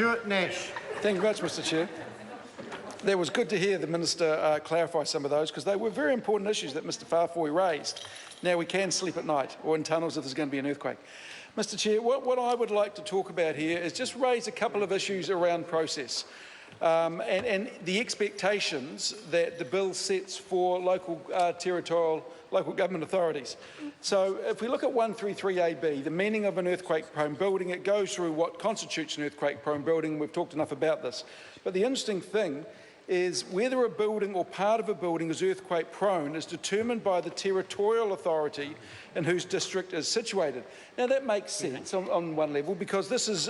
Nash. Thank you very much, Mr Chair. That was good to hear the Minister clarify some of those, because they were very important issues that Mr Farfoy raised. Now we can sleep at night, or in tunnels if there's going to be an earthquake. Mr Chair, what I would like to talk about here is just raise a couple of issues around process and the expectations that the bill sets for local local government authorities. So if we look at 133AB, the meaning of an earthquake-prone building, it goes through what constitutes an earthquake-prone building. We've talked enough about this. But the interesting thing is whether a building or part of a building is earthquake-prone is determined by the territorial authority in whose district is situated. Now that makes sense on one level, because this is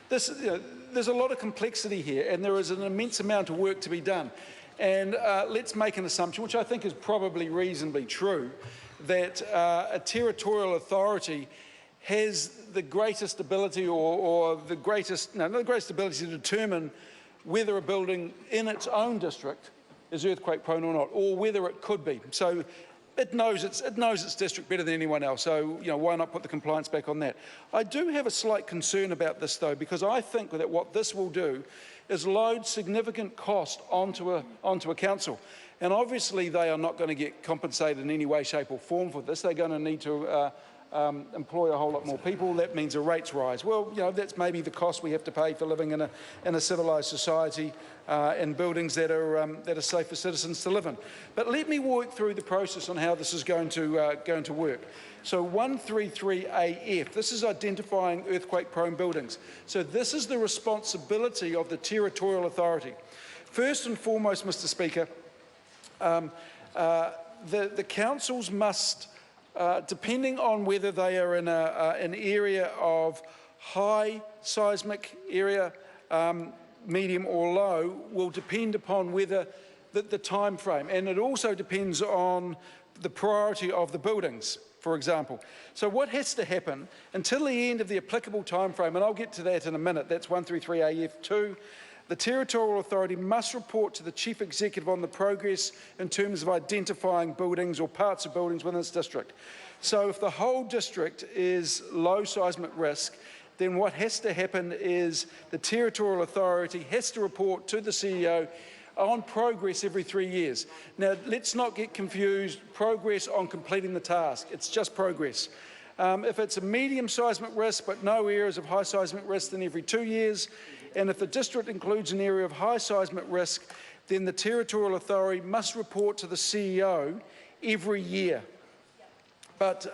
there's a lot of complexity here, and there is an immense amount of work to be done. And let's make an assumption, which I think is probably reasonably true, that a territorial authority has the greatest ability not the greatest ability to determine whether a building in its own district is earthquake prone or not, or whether it could be. So it knows its district better than anyone else, so why not put the compliance back on that? I do have a slight concern about this though, because I think that what this will do is load significant cost onto a council. And obviously they are not going to get compensated in any way, shape or form for this. They're going to need to employ a whole lot more people. That means the rates rise. Well, that's maybe the cost we have to pay for living in a civilised society in buildings that are safe for citizens to live in. But let me walk through the process on how this is going to work. So 133AF, this is identifying earthquake-prone buildings. So this is the responsibility of the territorial authority. First and foremost, Mr Speaker, the councils must, depending on whether they are in an area of high seismic area, medium or low, will depend upon whether the time frame, and it also depends on the priority of the buildings, for example. So what has to happen until the end of the applicable time frame, and I'll get to that in a minute, that's 133AF2, the territorial authority must report to the Chief Executive on the progress in terms of identifying buildings or parts of buildings within its district. So if the whole district is low seismic risk, then what has to happen is the territorial authority has to report to the CEO on progress every 3 years. Now, let's not get confused, progress on completing the task. It's just progress. If it's a medium seismic risk but no areas of high seismic risk, then every 2 years. And if the district includes an area of high seismic risk, then the territorial authority must report to the CEO every year. But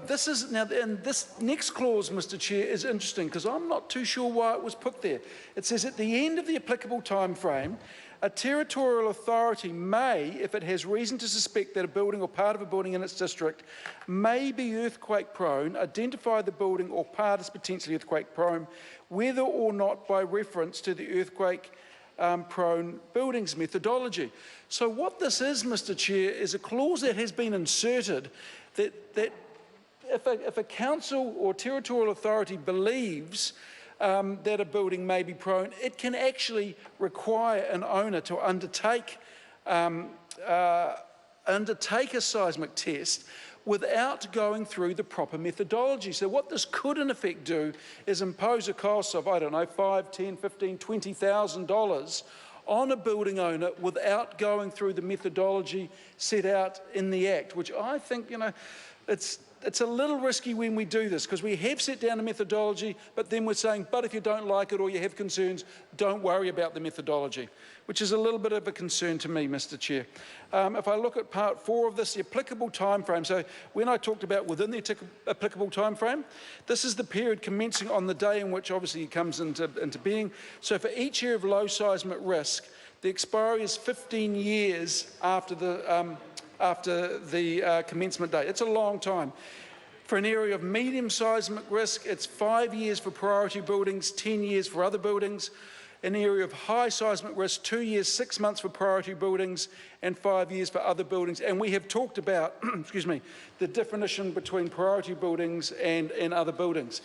this is now, and this next clause, Mr Chair, is interesting because I'm not too sure why it was put there. It says at the end of the applicable time frame, a territorial authority may, if it has reason to suspect that a building or part of a building in its district may be earthquake prone, identify the building or part as potentially earthquake prone, whether or not by reference to the earthquake prone buildings methodology. So what this is, Mr Chair, is a clause that has been inserted that if a council or territorial authority believes that a building may be prone, it can actually require an owner to undertake a seismic test without going through the proper methodology. So what this could in effect do is impose a cost of, I don't know, $5,000, $10,000, $15,000, $20,000 on a building owner without going through the methodology set out in the Act, which I think, it's a little risky when we do this, because we have set down a methodology, but then we're saying, but if you don't like it or you have concerns, don't worry about the methodology, which is a little bit of a concern to me, Mr Chair. If I look at part 4 of this, the applicable time frame, so when I talked about within the applicable time frame, this is the period commencing on the day in which obviously it comes into being. So for each year of low seismic risk, the expiry is 15 years after the commencement date. It's a long time. For an area of medium seismic risk, it's 5 years for priority buildings, 10 years for other buildings. An area of high seismic risk, 2 years, 6 months for priority buildings, and 5 years for other buildings. And we have talked about, excuse me, the definition between priority buildings and other buildings.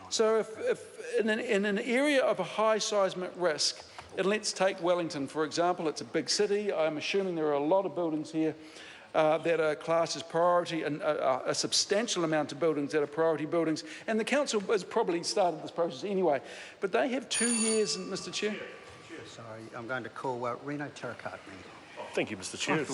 So if in an area of a high seismic risk, and let's take Wellington, for example, it's a big city. I'm assuming there are a lot of buildings here. that are classed as priority, and a substantial amount of buildings that are priority buildings. And the council has probably started this process anyway. But they have 2 years, Mr Chair. Sorry, I'm going to call Reno Terracartney. Thank you, Mr Chair.